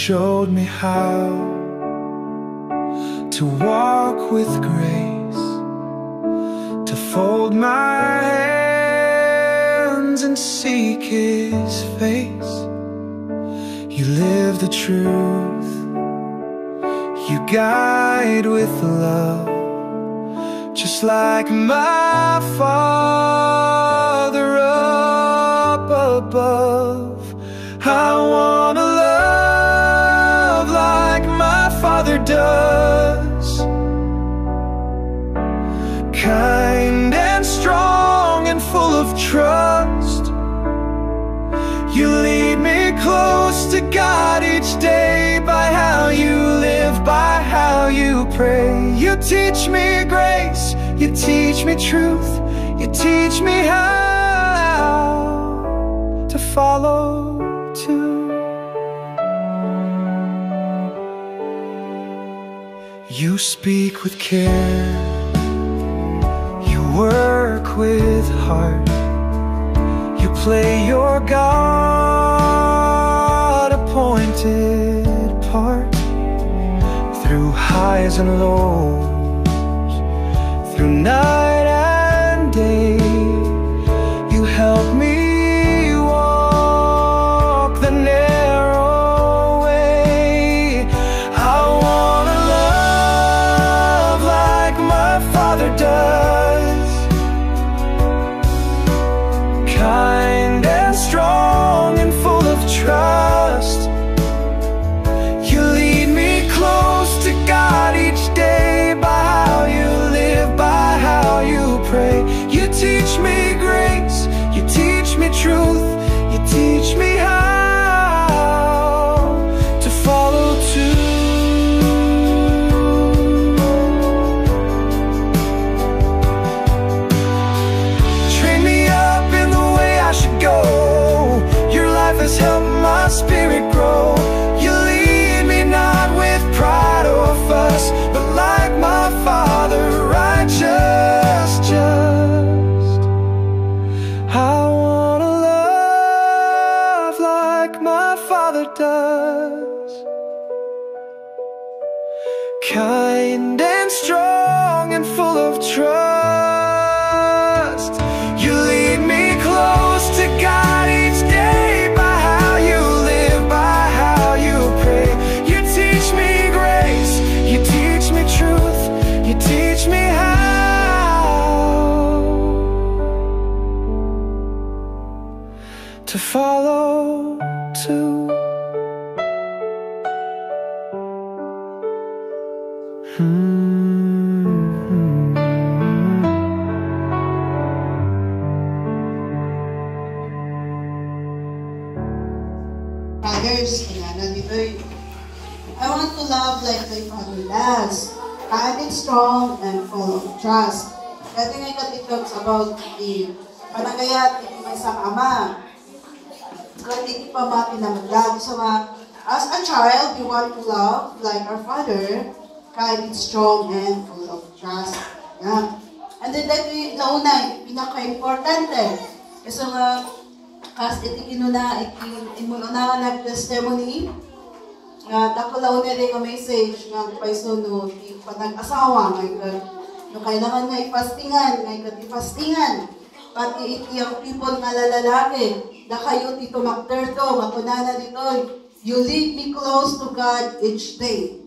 showed me how to walk with grace, to fold my hands and seek His face. You live the truth, you guide with love, just like my Father up above. I wanna love like my Father does, kind and strong and full of trust. You lead me close to God each day, by how you live, by how you pray. You teach me grace, you teach me truth, you teach me how to follow too. You speak with care, you work with heart, you play your God-appointed part, through highs and lows, through night and day. You help me walk the narrow way. I wanna love like my Father does, kind and strong and full of trust. You lead me close to God each day, by how you live, by how you pray. You teach me grace, you teach me truth, you teach me how to follow too. Train me up in the way I should go, your life has helped my spirit grow. You lead me not with pride or fuss, but like my Father, righteous, just. I wanna love like my Father does, kind and strong and full of trust. You lead me close to God each day, by how you live, by how you pray. You teach me grace, you teach me truth, you teach me how to follow too. Brothers, I want to love like my Father does, kind and strong and full of trust. Kaya nga it talks about the panagayat iti may isang ama. Kaya iti pamati na maglag. So as a child, we want to love like our Father, kind and strong and full of trust. Yeah. And then that we nauna, pinaka-importante. Kasi nga, kas iti kinuna, iti imuna nga testimony, nga takalaw na rin ang message nga paiso no, panag-asawa, no kailangan nga ipastingan, nga ikati-fastingan, pati iti ang people nga lalaki, na kayo tito magterto, matunana dito, you lead me close to God each day.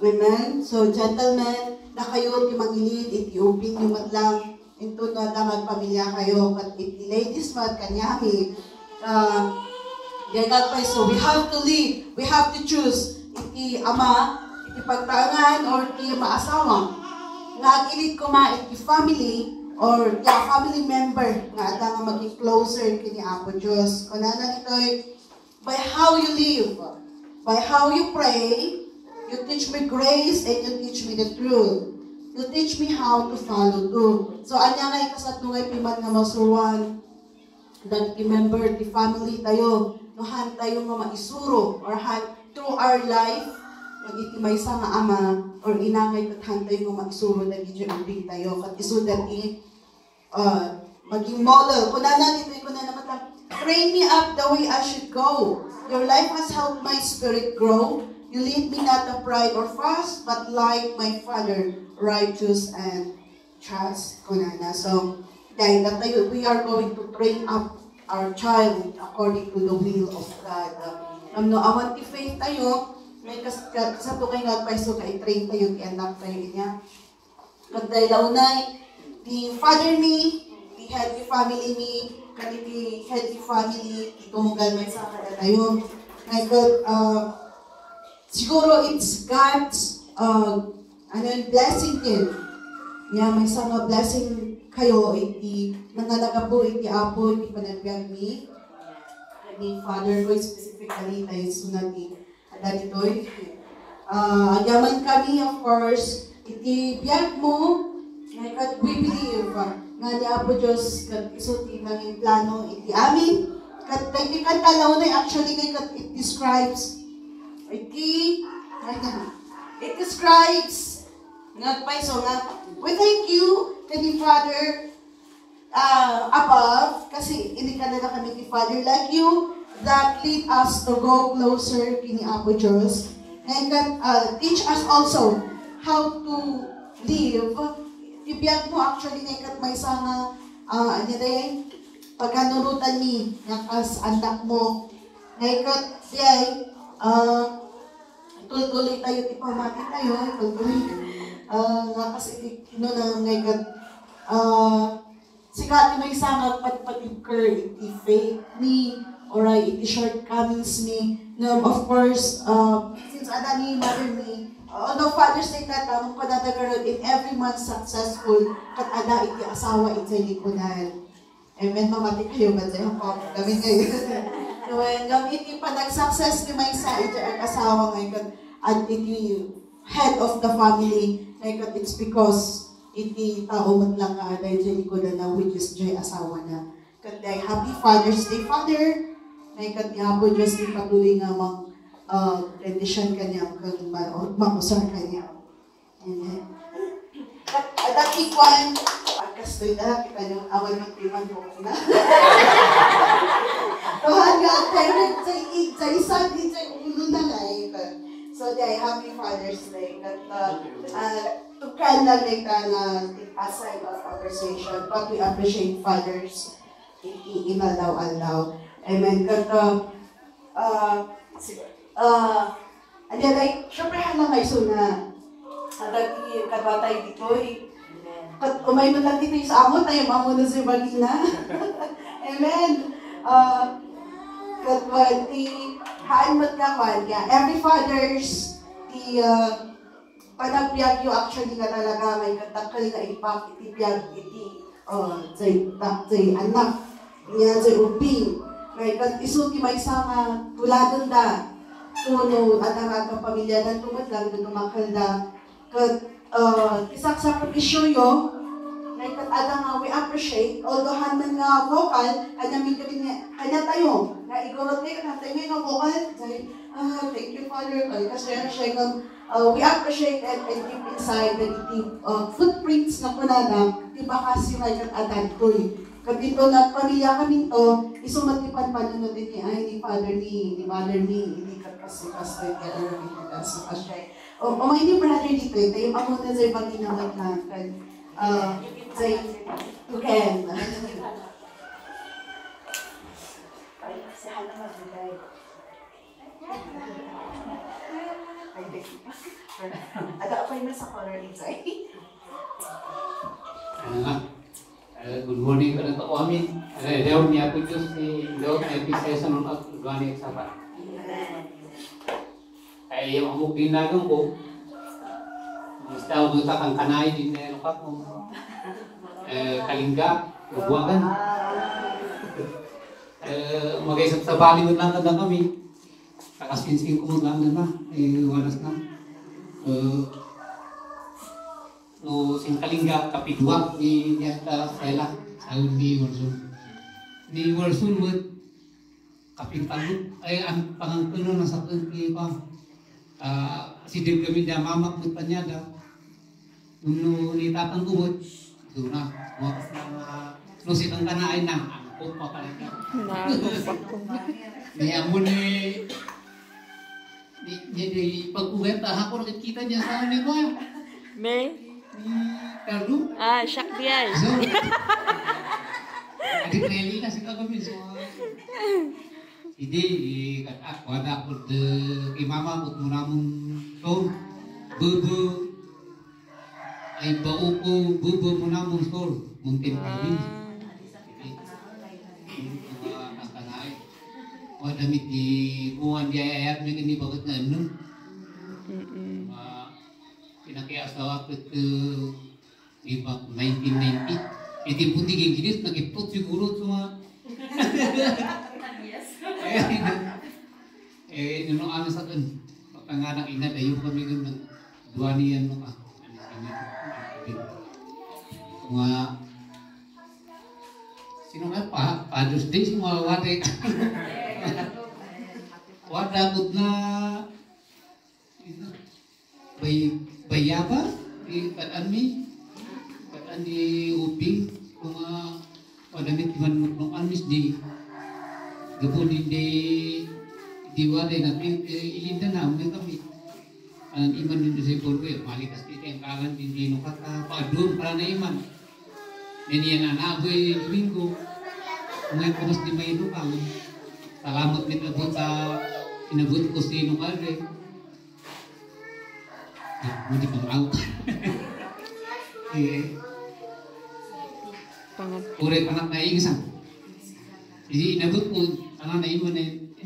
Amen? So, gentlemen, na kayo iti magilid, iti upin yung matlang, into na damag pamilya kayo, kat iti ladies mat kanyami, so we have to lead, we have to choose, iti ama, iti pagtangan, or iti maasawa. Nag-ilit ko ma, iti family, or family member, nga ata nga maging closer kini Apo Diyos. Kunanan ito'y, by how you live, by how you pray, you teach me grace and you teach me the truth. You teach me how to follow too. So, anya nga ikasat nungay piman nga masuruan, that remember the family tayo, nohan tayo nga maisuro, or through our life, magiti may isa nga ama, or inangay kathan tayo nga maisuro na gijubing tayo, kat iso that maging model. Kunanan ito, kunanan naman, train me up the way I should go. Your life has helped my spirit grow. You lead me not of pride or fast, but like my Father, righteous and trust. Kunana. So, dahil that we are going to train up our child according to the will of God. Awan ti faith tayo, may sa to kay nagpay so kay train tayo ti anak tayo niya. Kat dahil launay, the father me, the healthy family me, kani the healthy family, itumugal may sa kada tayo. My God, siguro it's God's blessing din. Yeah, may sama blessing kayo, iti nangalaga po, iti apo, iti panagbiag mi. Ni father ko specifically, tayo sunod ni Adanitoy. Yaman kami, of course, iti biyag mo, kat we believe, nga ni Apo Diyos, kat isuti ng plano, iti amin. Kat tayo talaw na, actually, kat it describes, it describes, nga paiso nga, we thank you, kani Father, above, kasi hindi ka na kami ni Father like you, that lead us to go closer kini Apo Diyos. And that teach us also how to live. Ibiyag mo actually na may sana, pagkanurutan ni, nakas anak mo. Ngayon, diyay, tuloy tayo, tipamati tayo, tuloy. Kasi, ngayon, sikat may sana patipker, iti faith ni, or iti shortcomings ni. Of course, since Adani, mother ni, although Father's Day na tamang ko natagaroon in every month successful, kat ada iti asawa iti likunan. Amen, mamati kayo ba sa'yo po? Gamin kayo. So, gamit iti panag-success ni may sa iti ang asawa ngayon, at iti head of the family, ngayon it's because iti tao man lang nga ada iti likunan na which is Joy asawa na. Kaya happy Father's Day, Father! Ngayon kat ni Apo Diyos ni patuloy nga mang rendition kanya kung makusar kanya. Amen. At that ikwan, pagkastoy na, kita nyo, awal ng timan ko na. Tuhan nga, parent sa isang ulo na life. So, happy Father's Day. Tukan lang na aside of conversation, but we appreciate fathers. Inalaw-alaw. Amen. Siyempre lang kayo suna. Dati katwatay dito Kat umay mo lang dito sa amot, tayo mamuna sa bagina. Amen. Katwati, haan mo't kawan. Every fathers, panagbiag yung actually nga talaga, may katakal na ipak, itibiyag, say anak, yan say uping. Kaya isuti may sama, tuladon da, tuno at ang atong pamilya na tumatlang, tumakal da. Isak sa propisyo yo, kaya nga we appreciate, although hanman nga vocal, kanya tayo, na igorot kayo, tayo nga vocal, thank you Father, kasi we appreciate and deep inside the footprints na kunana, di ba kasi may katatan ko Kapito na pamilya kami to, isumatipan pa nun din ni Father ni Mother ni, hindi kakas-kas tayo kaya rin kakas-kas siya. O may ni brother dito, tayo ako na sa'yo pag ginawag na, say, to Ken. Ada pa yun sa color inside. Good morning kepada Tok Amin. Daun ni aku Diyos ni daun ni saya sanang gani sahabat. Ay yung amuk dinagang ko. Musta umutakan kanay din na lukat mo. Kalingga, bubuangan. Mag-isip sa Bali lang kada kami. Kakaspinsing ko lang na walas na. No Singkalingga kapidwa ni Nyata Sela Saud di Warsun buat kapitalut ang pangangkuno na sa kaki pa sidim kami dia mamak buat panyada no ni tatang kubot so na mo no sitang kana ay na Upa ka lang. Nakumpak ko. Kaya mo ni pag-uwet ako nakikita niya sa amin ko. Me? Ni Carlo. Ah, siyak diyan. So, adik Nelly na si kagamin. So, hindi, katak, wala ko kay mama ko muna mong so, bubu, ay bauko, bubu muna mong sol, muntin kagamin. O damit di kuhan di ayat ni ini bagat na ano. Pinakiasawa ko ito ibang 1990. Iti puti kang ginis, nag-ipot siguro sa nung ano sa kan, panganak ina, dayo kami ng dua niyan mo ka. Mga sino nga pa? Father's Day, mga wate. Wadagod na bayaba di kataan di uping mga padamit man nung amis di gabon di wala natin ilinda na may kami ang iman din sa purwe malikas dito ang kalan din di nukata paadun para na iman niniyan anaboy domingo ngayon ko mas di may nukang salamat nito po sa inabot ko si nukare hindi pang out ulit anak na iingisan jadi inabot ko anak na iman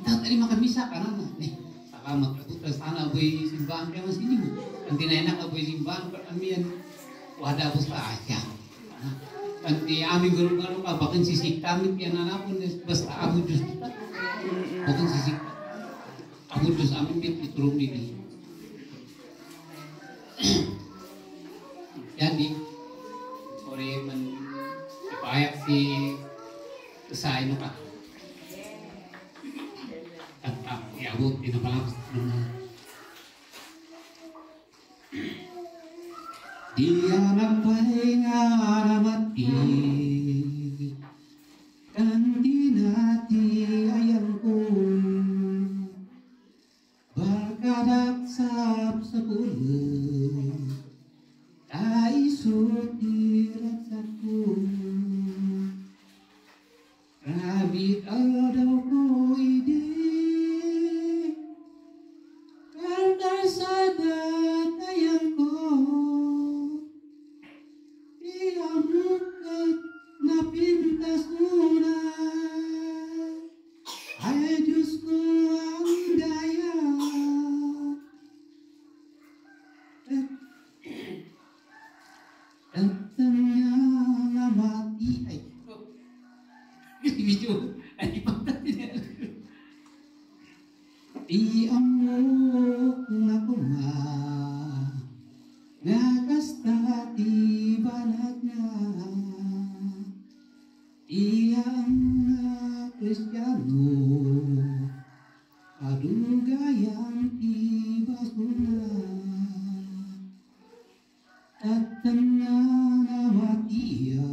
tadi makan misa karena nih salamat aku sana boy simbahan kayak mas ini nanti enak boy simbahan peramian wadah busta aja nanti ami guru-guru bahkan sisik kami yang anak pun basta abu jus kita bahkan sisik abu jus amin bit turun ini jadi sore men dipayak si kesay no ka tentang yabut di dalam dia nampai ngaramati kan dinati ayangku berkadak sab sepuluh taisut dirasaku rabit adauku ide karena sadar ayangku diamukat na pintas muna ay Diyos ko ang daya datangnya nga mati ay video ay pagdating di amok nga kuma nakasta di banag na iyang Kristiyano kadugayang tibasuna datang nga matiya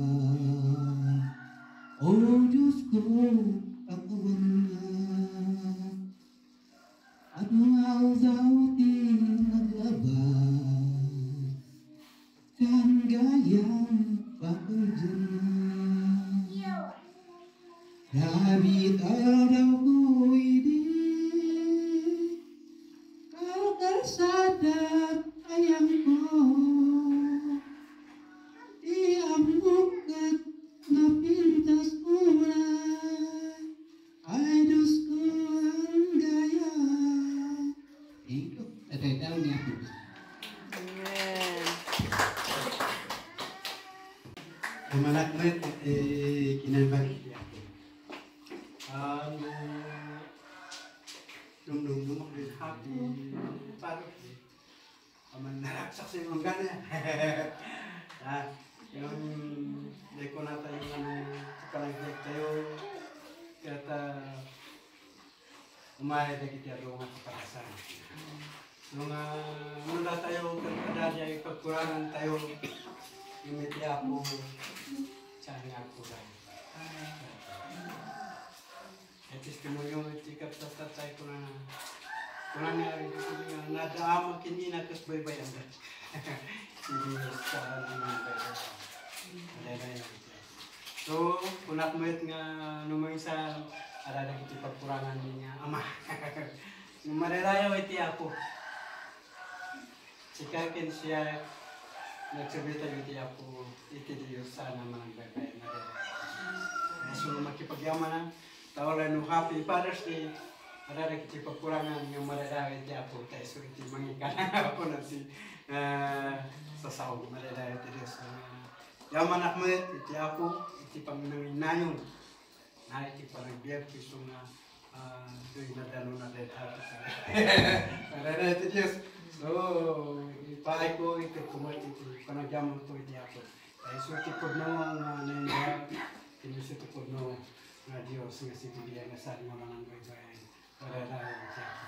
o Diyos ko katawan na at mga usaw naglabas kan gayang pakujan David araw ko ini kau tersadar ayangku diamukat na pintas mulai aidus ko ang gaya itu tayo niya Amen. Malakmet kinabalik dum hati paru aman naksak sa mga gana yung deko nata yung kalagyak tayo kata umay na kita rungan sa parasan nung muna tayo kadadya yung pagkurangan tayo yung mitiya po sa nga po tayo testimonyo itikap sa tatay ko na nangyari ko nga nadaama kinina kas baybay ang hindi sa naman baybay. So, kunak mo nga numay sa arada kiti pagkurangan niya ama. Marerayaw iti ako. Sikakin siya nagsabita iti ako iti Diyos sana manang baybay na rin. So, makipagyaman na tawalan no Happy Father's Day. Arada kiti pagkurangan yung marerayaw iti ako. Kaya so iti mangikan ako na si sasaw marerayaw iti Diyos. Yaman ako iti ako iti paminanginayon. Na iti panagbiyak kiso nga do'y nadalo na dead heart. Marerayaw iti Diyos. So, ipaay ko ito kumat iti panagyaman ko iti ako. Kaya so iti pudno nga nangyayag, tinusin iti pudno nga Diyos nga si Pilihan nga saan nga manang baybay. Marerayaw iti ako.